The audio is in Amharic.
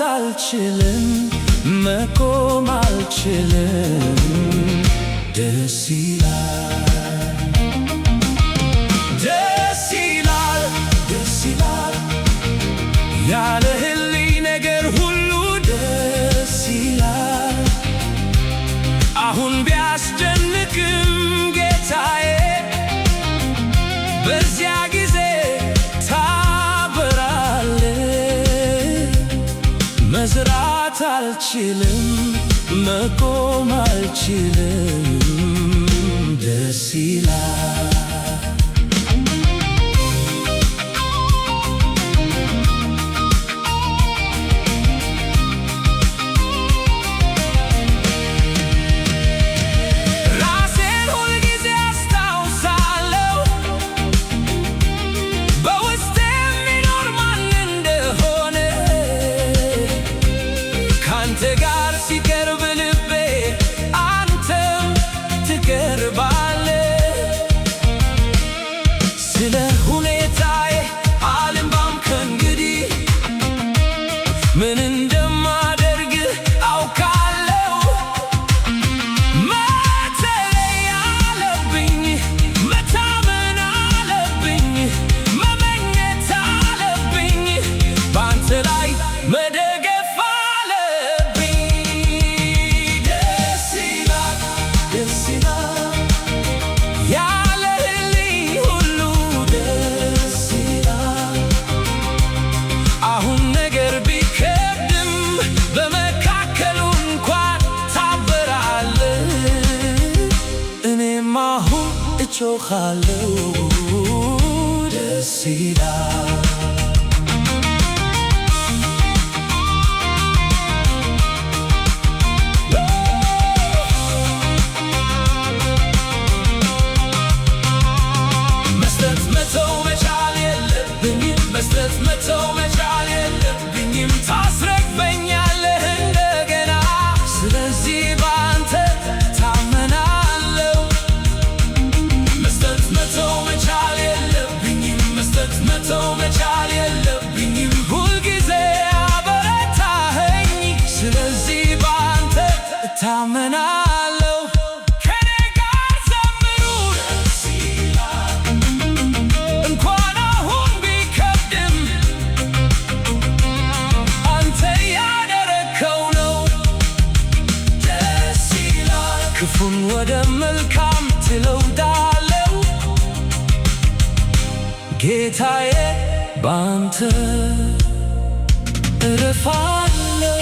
አልችልም መቆም አልችልም ደስ ይላል ደስ ይላል ደስ ይላል ያለህልኝ ነገር ሁሉ ደስ ይላል አሁን ቢያስጨንቅም ጌታዬ በዚያ ጊዜ መዝራት አልችልም መቆም አልችልም ደስ ይላል ራሴን ሁልጊዜ አስታውሳለሁ በውስጤ የሚኖር ማን እንደሆነ ካንተ ጋር ሲቀርብ ልቤ አንተም ትቀርባለህ ስለ ሁኔታዬ አልባም ከእንግዲህ ምን እንደማደርግ አውቃለሁ መተለይ አለብኝ መታመን አለብኝ መመኘት አለብኝ በአንተ ላይ መደገፍ እጮኻለሁ ደስ ይላል መስጠት መተው መቻል የለብኝም መስጠት መተው መቻል የለብኝም ታስረክበኛለህ እንደገና ስለዚህ በአንተ ታመናለሁ መስጠት መተው መቻል የለብኝም ሁልጊዜ አበረታኸኝ ስለዚህ በአንተ እታመናለሁ ከኔ ጋር ዘምሩ ደስ ይላል እንኳን አሁን ቢከብድም አንተ ያደረከው ነው ደስ ይላል ክፉን ወደ መልካም ትለውጣለህ ጌታዬ ባንተ እረፋለሁ